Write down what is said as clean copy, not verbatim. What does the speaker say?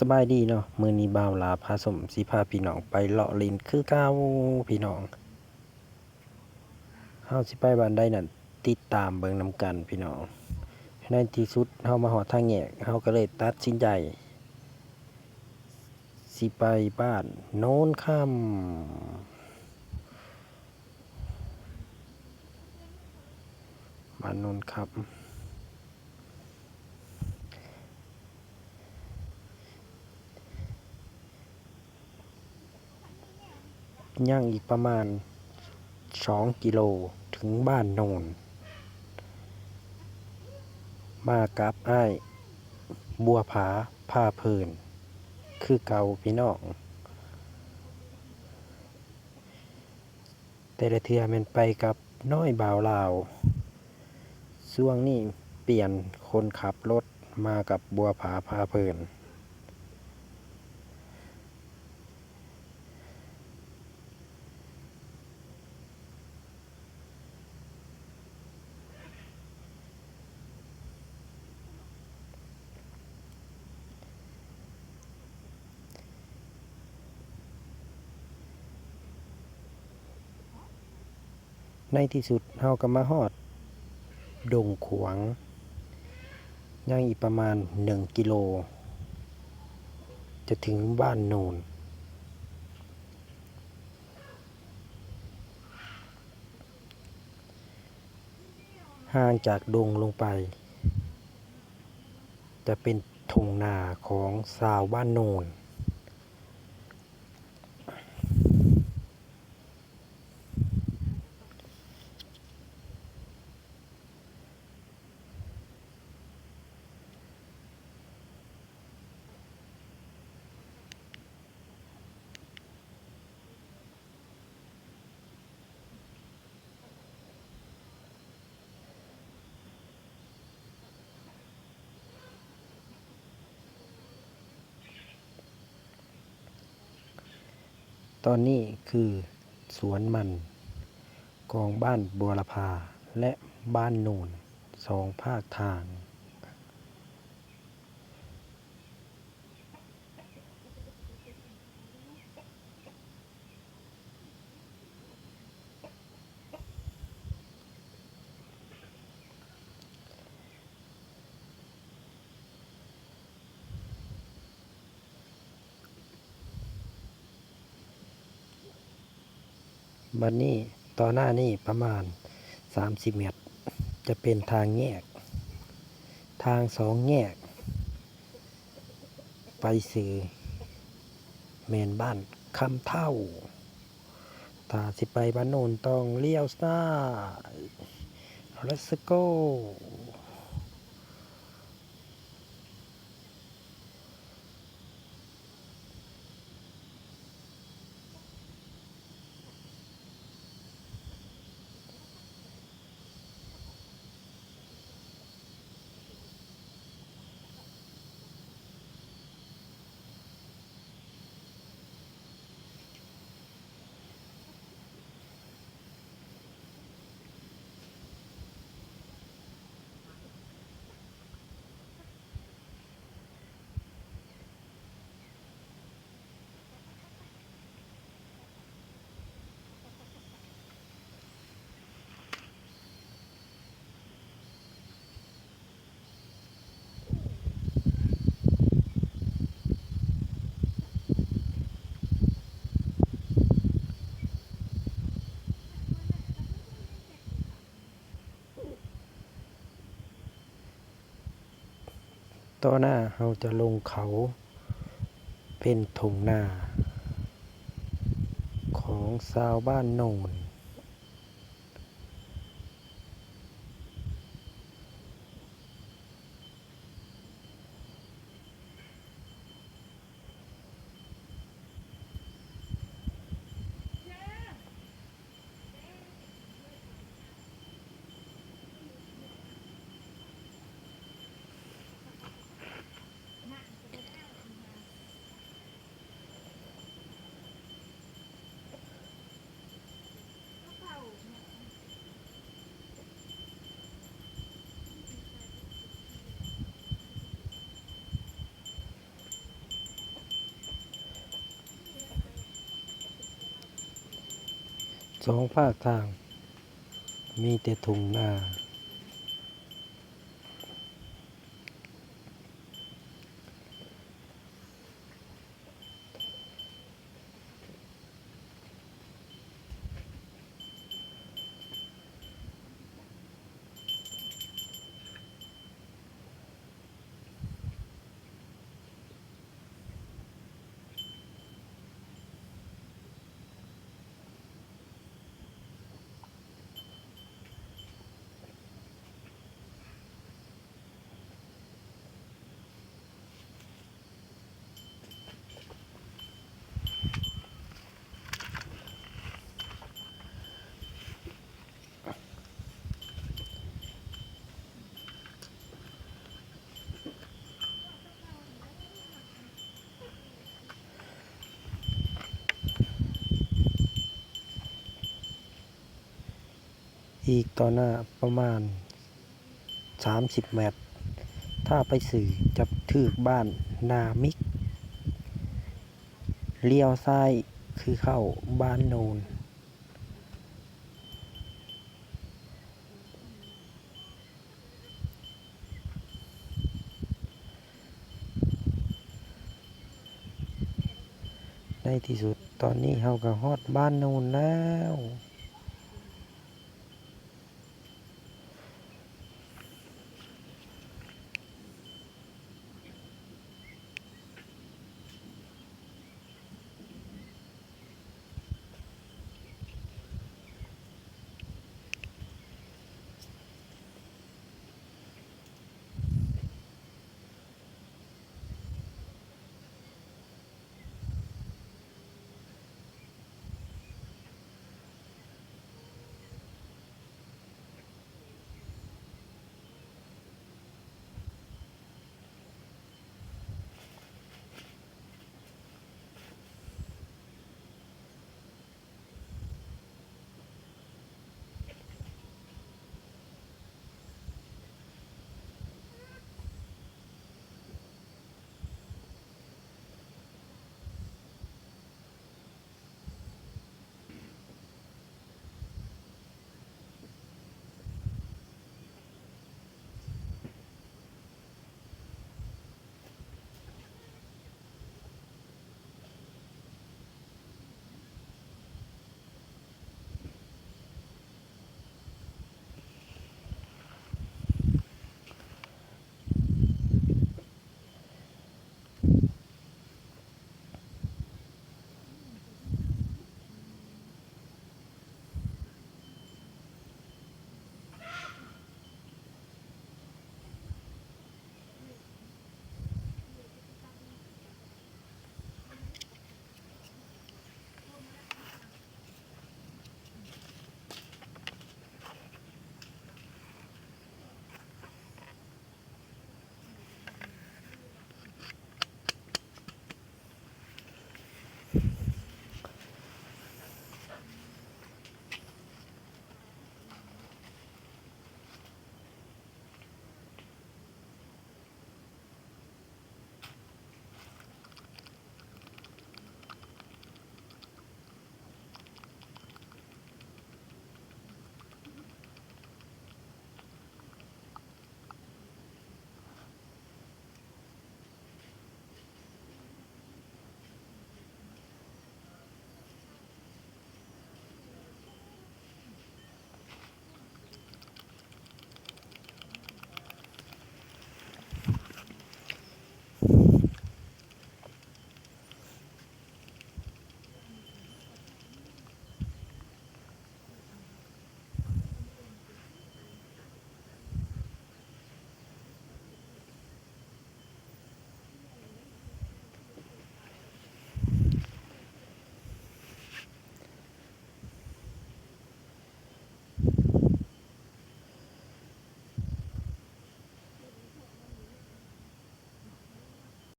สบายดีเนาะมื้อนี้บ่าวลาพาสมสิพาพี่น้องไปเลาะลินคือเก่าพี่น้องเฮาสิไปบ้านใดนั่นติดตามเบิ่งนำกันพี่น้องในที่สุดเฮามาฮอดทางแยกเฮาก็เลยตัดสินใจสิไปบ้านโน้นค่ำบ้านโน้นค่ำย่างอีกประมาณ2กิโลถึงบ้านโน้นมากับอ้ายบัวผาพาเพลินคือเก่าพี่น้องแต่ละเทื่อแม่นไปกับน้อยบ่าวลาวช่วงนี้เปลี่ยนคนขับรถมากับบัวผาพาเพลินในที่สุดเฮาก็มาฮอดดงขวางยังอีกประมาณ1กิโลจะถึงบ้านโนนห่างจากดงลงไปจะเป็นทุ่งนาของชาวบ้านโนนตอนนี้คือสวนมันของบ้านบัวลพาและบ้านโนน2ภาคทางบัดนี้ต่อหน้านี้ประมาณ30เมตรจะเป็นทางแยกทาง2แยกไปสู่แม่นบ้านคำเท่าถ้าสิไปบ้านโนนต้องเลี้ยวซ้าย Let's go ต่อหน้าเราจะลงเขาเป็นทุ่งนาของชาวบ้านโนน สองภาคทางมีแต่ทุ่งนาอีกต่อหน้าประมาณ30 เมตร ถ้าไปสื่อจะถึกบ้านนามิก เลี้ยวซ้ายคือเข้าบ้านโนนในที่สุดตอนนี้เฮาก็ฮอดบ้านโนนแล้ว